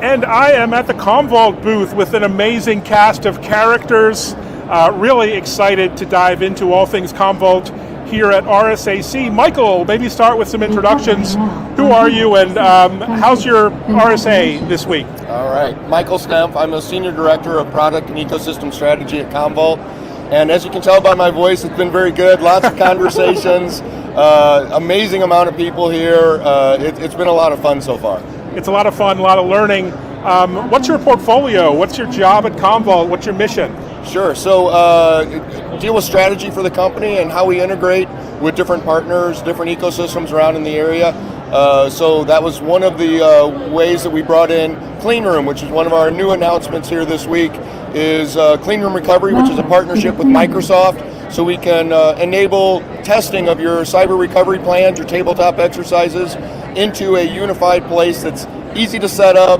And I am at the Commvault booth with an amazing cast of characters. Really excited to dive into all things Commvault here at RSAC. Michael, maybe start with some introductions. Who are you and how's your RSA this week? All right, Michael Stempf. I'm a Senior Director of Product and Ecosystem Strategy at Commvault. And as you can tell by my voice, it's been very good. Lots of conversations, amazing amount of people here. It's been a lot of fun so far. It's a lot of fun, a lot of learning. What's your portfolio? What's your job at Commvault? What's your mission? Sure, so deal with strategy for the company and how we integrate with different partners, different ecosystems around in the area. So that was one of the ways that we brought in Clean Room, which is one of our new announcements here this week, is Clean Room Recovery, which is a partnership with Microsoft, so we can enable testing of your cyber recovery plans, your tabletop exercises, into a unified place that's easy to set up,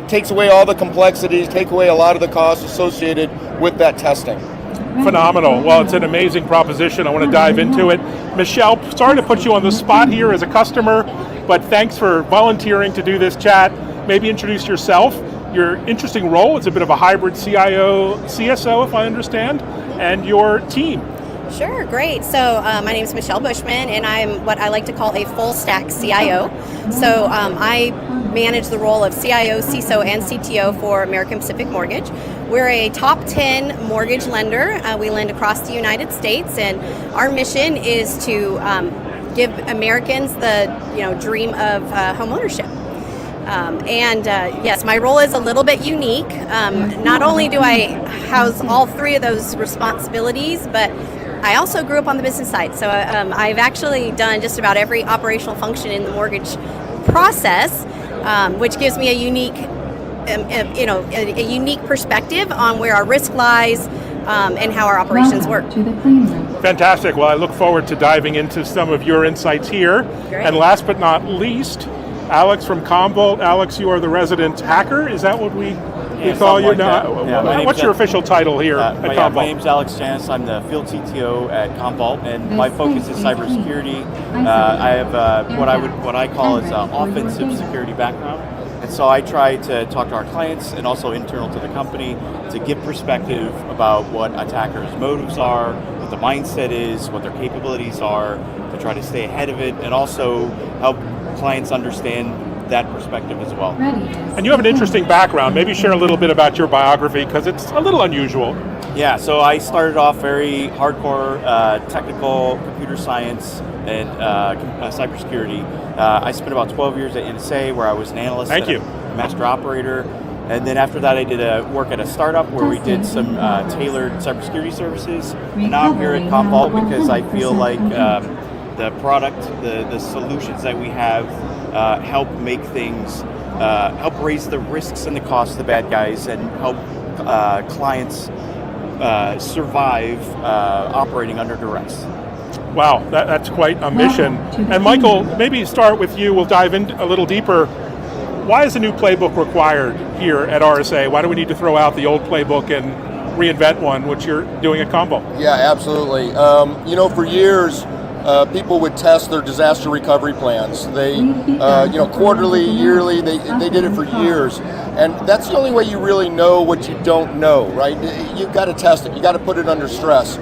takes away all the complexities, take away a lot of the costs associated with that testing. Phenomenal. Well, it's an amazing proposition. I want to dive into it. Michelle, sorry to put you on the spot here as a customer, but thanks for volunteering to do this chat. Maybe introduce yourself, your interesting role. It's a bit of a hybrid CIO, CSO, if I understand, and your team. Sure, great. So my name is Michelle Bushman, and I'm what I like to call a full stack CIO. So I manage the role of CIO, CISO, and CTO for American Pacific Mortgage. We're a top 10 mortgage lender. We lend across the United States, and our mission is to give Americans the dream of homeownership. Yes, my role is a little bit unique. Not only do I house all three of those responsibilities, but I also grew up on the business side. So I've actually done just about every operational function in the mortgage process, which gives me a unique, a unique perspective on where our risk lies and how our operations work. Fantastic. Well, I look forward to diving into some of your insights here. Great. And last but not least, Alex from Commvault. Alex, you are the resident hacker. Is that what we call you? Like what's your official title here at Commvault? My name's Alex Janis. I'm the field CTO at Commvault, and my focus is cybersecurity. I have what I call is offensive security background, and so I try to talk to our clients and also internal to the company to give perspective about what attackers' motives are, what the mindset is, what their capabilities are, to try to stay ahead of it, and also help clients understand that perspective as well. And you have an interesting background. Maybe share a little bit about your biography, because it's a little unusual. Yeah, so I started off very hardcore technical computer science and cybersecurity. I spent about 12 years at NSA, where I was an analyst and a master operator. And then after that, I did work at a startup where we did some tailored cybersecurity services. And now I'm here at Commvault because I feel like the product, the solutions that we have help make things, help raise the risks and the costs of the bad guys, and help clients survive operating under duress. Wow, that's quite a mission. And Michael, maybe start with you. We'll dive in a little deeper. Why is a new playbook required here at RSA? Why do we need to throw out the old playbook and reinvent one, which you're doing at Commvault? Yeah, absolutely. For years, people would test their disaster recovery plans. They, quarterly, yearly, they did it for years. And that's the only way you really know what you don't know, right? You've got to test it. You got to put it under stress.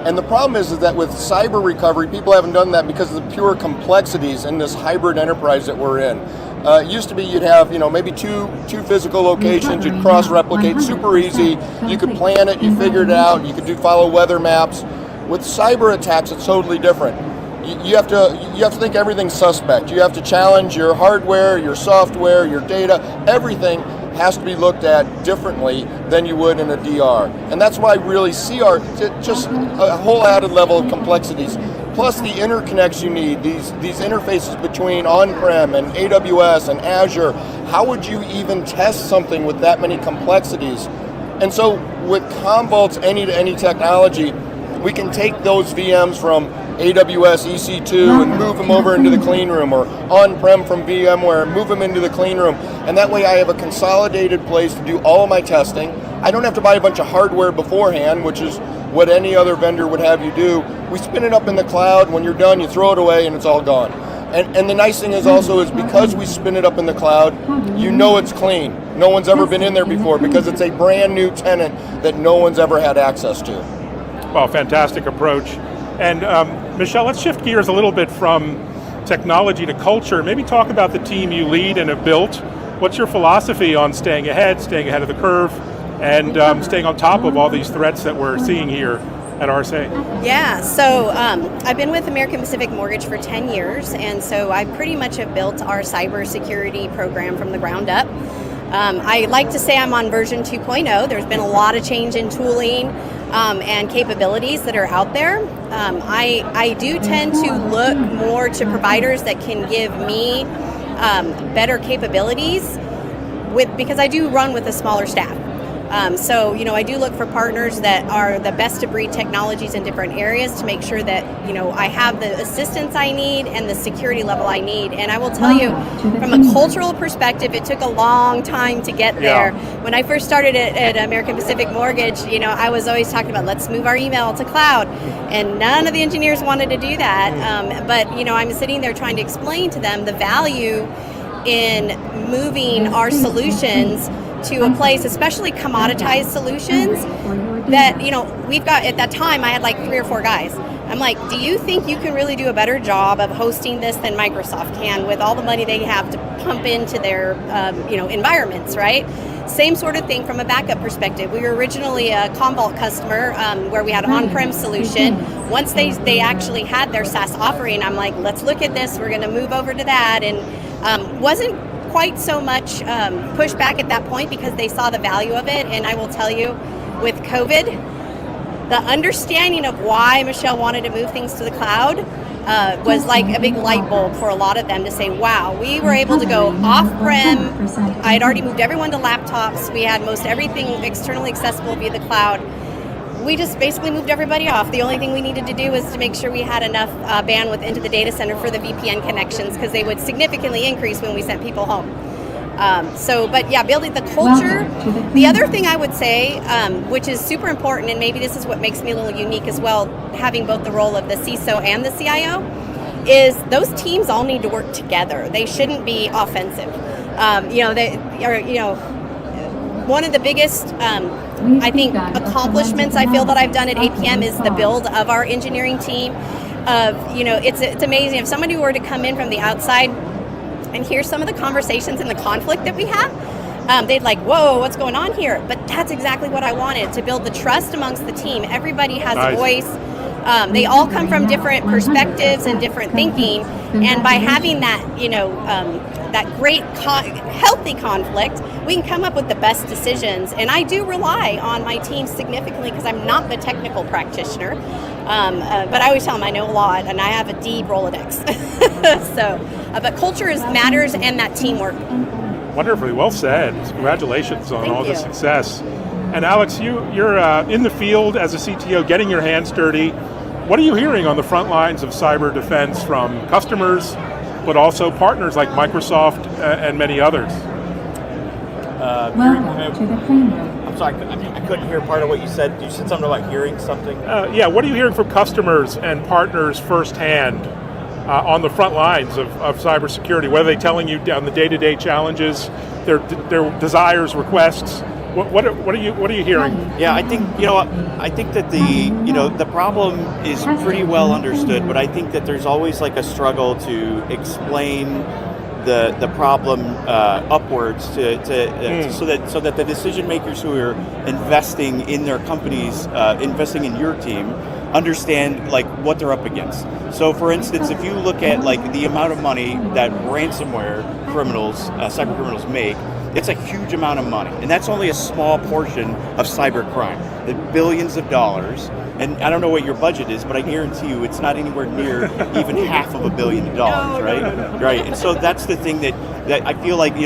And the problem is that with cyber recovery, people haven't done that because of the pure complexities in this hybrid enterprise that we're in. It used to be you'd have, maybe two physical locations, you'd cross-replicate, super easy. You could plan it, you figured it out, you could follow weather maps. With cyber attacks, it's totally different. You have to think everything's suspect. You have to challenge your hardware, your software, your data. Everything has to be looked at differently than you would in a DR. And that's why I really see just a whole added level of complexities. Plus the interconnects you need, these interfaces between on-prem and AWS and Azure. How would you even test something with that many complexities? And so with Commvault's any-to-any technology, we can take those VMs from AWS EC2 and move them over into the clean room, or on-prem from VMware and move them into the clean room. And that way I have a consolidated place to do all of my testing. I don't have to buy a bunch of hardware beforehand, which is what any other vendor would have you do. We spin it up in the cloud. When you're done, you throw it away and it's all gone. And the nice thing is also is because we spin it up in the cloud, you know it's clean. No one's ever been in there before because it's a brand new tenant that no one's ever had access to. Well, fantastic approach. And Michelle, let's shift gears a little bit from technology to culture. Maybe talk about the team you lead and have built. What's your philosophy on staying ahead of the curve, and staying on top of all these threats that we're seeing here at RSA? Yeah, so I've been with American Pacific Mortgage for 10 years, and so I pretty much have built our cybersecurity program from the ground up. I like to say I'm on version 2.0. There's been a lot of change in tooling and capabilities that are out there. I do tend to look more to providers that can give me better capabilities because I do run with a smaller staff. So, I do look for partners that are the best of breed technologies in different areas to make sure that, I have the assistance I need and the security level I need. And I will tell you, from a cultural perspective, it took a long time to get there. Yeah. When I first started at American Pacific Mortgage, I was always talking about, let's move our email to cloud. And none of the engineers wanted to do that. But, I'm sitting there trying to explain to them the value in moving our solutions to a place, especially commoditized solutions, that, we've got, at that time, I had like 3 or 4 guys. I'm like, do you think you can really do a better job of hosting this than Microsoft can with all the money they have to pump into their, environments, right? Same sort of thing from a backup perspective. We were originally a Commvault customer where we had an on-prem solution. Once they actually had their SaaS offering, I'm like, let's look at this. We're going to move over to that. And wasn't quite so much pushback at that point because they saw the value of it. And I will tell you, with COVID, the understanding of why Michelle wanted to move things to the cloud was like a big light bulb for a lot of them to say, wow, we were able to go off-prem. I had already moved everyone to laptops. We had most everything externally accessible via the cloud. We just basically moved everybody off. The only thing we needed to do was to make sure we had enough bandwidth into the data center for the VPN connections, because they would significantly increase when we sent people home. But building the culture. The other thing I would say, which is super important, and maybe this is what makes me a little unique as well, having both the role of the CISO and the CIO, is those teams all need to work together. They shouldn't be offensive. One of the biggest I think accomplishments I feel that I've done at APM is the build of our engineering team. It's amazing if somebody were to come in from the outside and hear some of the conversations and the conflict that we have, they'd like, whoa, what's going on here? But that's exactly what I wanted, to build the trust amongst the team. Everybody has a voice. They all come from different perspectives and different thinking, and by having that, that great healthy conflict, we can come up with the best decisions. And I do rely on my team significantly because I'm not the technical practitioner, but I always tell them I know a lot and I have a deep Rolodex. But culture matters, and that teamwork. Wonderfully well said. Congratulations on all the success. And Alex, you're in the field as a CTO, getting your hands dirty. What are you hearing on the front lines of cyber defense from customers, but also partners like Microsoft and many others? Welcome to the clean room. I'm sorry, I couldn't hear part of what you said. You said something about hearing something? What are you hearing from customers and partners firsthand on the front lines of cybersecurity? What are they telling you on the day-to-day challenges, their desires, requests? What are you hearing? Yeah, I think that the problem is pretty well understood, but I think that there's always like a struggle to explain the problem upwards so that the decision makers who are investing in their companies, investing in your team, understand like what they're up against. So for instance, if you look at like the amount of money that ransomware criminals, cyber criminals make, it's a huge amount of money, and that's only a small portion of cyber crime. The billions of dollars, and I don't know what your budget is, but I guarantee you it's not anywhere near even half of $1 billion, right? No. Right, and so that's the thing that I feel like we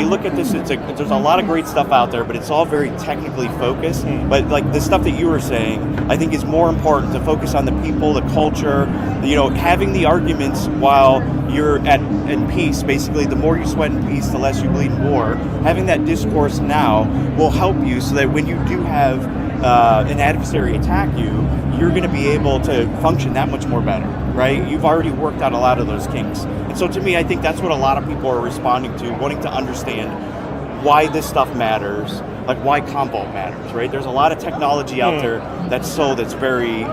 look at this. There's a lot of great stuff out there, but it's all very technically focused. But like the stuff that you were saying, I think is more important to focus on the people, the culture. Having the arguments while you're in peace. Basically, the more you sweat in peace, the less you bleed in war. Having that discourse now will help you, so that when you do have an adversary attack you, you're going to be able to function that much more better. right? You've already worked out a lot of those kinks. And so to me, I think that's what a lot of people are responding to, wanting to understand why this stuff matters, like why Commvault matters, right? There's a lot of technology out there that's sold that's very,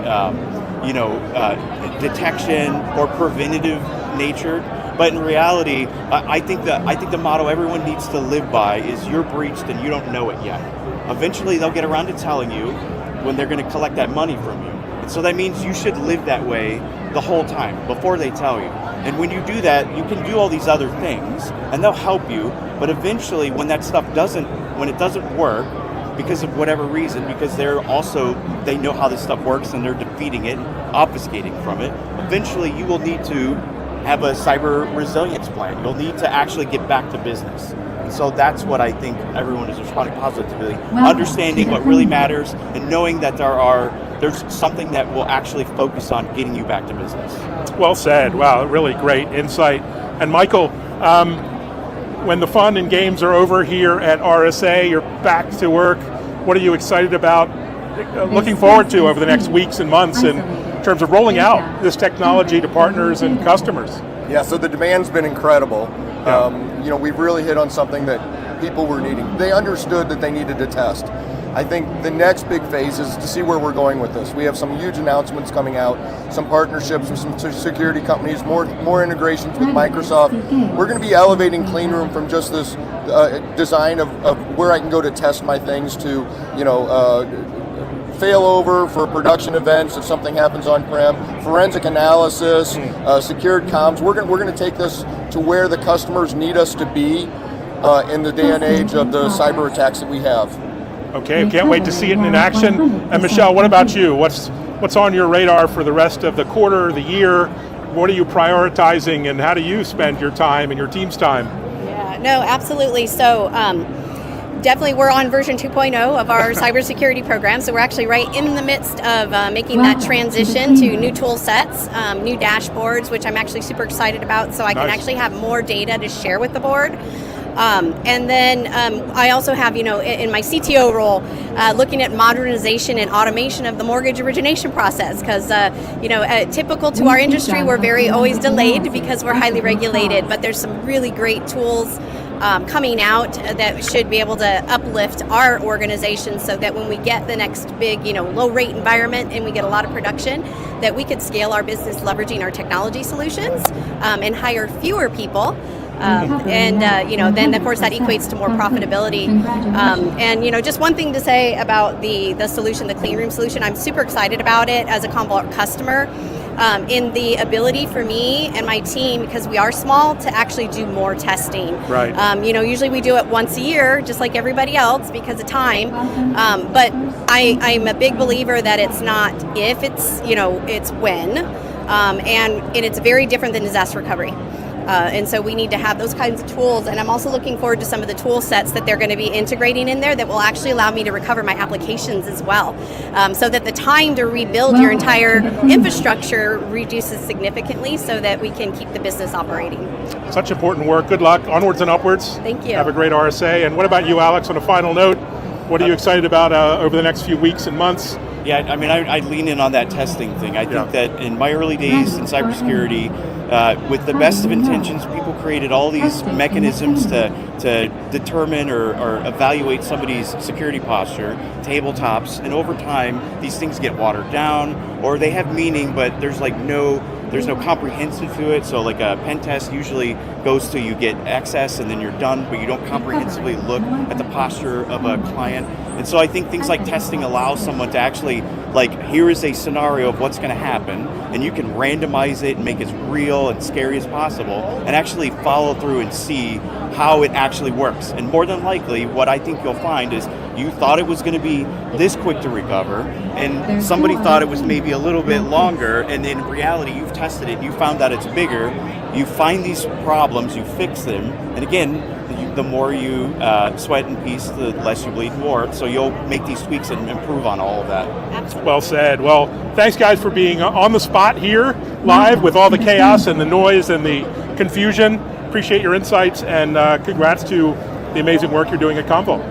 detection or preventative natured. But in reality, I think the motto everyone needs to live by is you're breached and you don't know it yet. Eventually, they'll get around to telling you when they're going to collect that money from you. And so that means you should live that way the whole time before they tell you. And when you do that, you can do all these other things and they'll help you. But eventually, when that stuff doesn't work, because of whatever reason, because they know how this stuff works and they're defeating it, obfuscating from it, eventually you will need to have a cyber resilience plan. You'll need to actually get back to business. And so that's what I think everyone is responding positively, understanding what really matters and knowing that there's something that will actually focus on getting you back to business. Well said. Wow, really great insight. And Michael, when the fun and games are over here at RSA, you're back to work. What are you excited about, looking forward to over the next weeks and months in terms of rolling out this technology to partners and customers? Yeah, so the demand's been incredible. Yeah. We've really hit on something that people were needing. They understood that they needed to test. I think the next big phase is to see where we're going with this. We have some huge announcements coming out, some partnerships with some security companies, more integrations with Microsoft. We're going to be elevating Cleanroom from just this design of where I can go to test my things to, failover for production events if something happens on-prem, forensic analysis, secured comms. We're going to take this to where the customers need us to be in the day and age of the cyber attacks that we have. Okay, can't wait to see it in action. And Michelle, what about you? What's on your radar for the rest of the quarter, the year? What are you prioritizing, and how do you spend your time and your team's time? Yeah, no, absolutely. So definitely we're on version 2.0 of our cybersecurity program. So we're actually right in the midst of making that transition to new tool sets, new dashboards, which I'm actually super excited about. So I can actually have more data to share with the board. And then I also have, in my CTO role, looking at modernization and automation of the mortgage origination process, because, typical to our industry, we're very always delayed because we're highly regulated, but there's some really great tools coming out that should be able to uplift our organization so that when we get the next big, low rate environment and we get a lot of production, that we could scale our business leveraging our technology solutions and hire fewer people. Then of course that equates to more profitability. Just one thing to say about the solution, the Cleanroom solution, I'm super excited about it as a Commvault customer. In the ability for me and my team, because we are small, to actually do more testing. Right. Usually we do it once a year, just like everybody else, because of time. But I'm a big believer that it's not if, it's when. And it's very different than disaster recovery. And so we need to have those kinds of tools. And I'm also looking forward to some of the tool sets that they're going to be integrating in there that will actually allow me to recover my applications as well. So that the time to rebuild your entire infrastructure reduces significantly so that we can keep the business operating. Such important work. Good luck. Onwards and upwards. Thank you. Have a great RSA. And what about you, Alex, on a final note? What are you excited about over the next few weeks and months? Yeah, I lean in on that testing thing. I think that in my early days in cybersecurity, with the best of intentions, people created all these mechanisms to determine or evaluate somebody's security posture, tabletops, and over time, these things get watered down, or they have meaning, but there's no comprehensive to it. So like a pen test usually goes to you get access and then you're done, but you don't comprehensively look at the posture of a client. And so I think things like testing allow someone to actually, here is a scenario of what's going to happen, and you can randomize it and make it as real and scary as possible, and actually follow through and see how it actually works. And more than likely, what I think you'll find is you thought it was going to be this quick to recover, and somebody thought it was maybe a little bit longer, and in reality, you've tested it, and you found that it's bigger. You find these problems, you fix them, and again, the more you sweat in peace, the less you bleed more. So you'll make these tweaks and improve on all of that. Absolutely. Well said. Well, thanks guys for being on the spot here, live with all the chaos and the noise and the confusion. Appreciate your insights, and congrats to the amazing work you're doing at Commvault.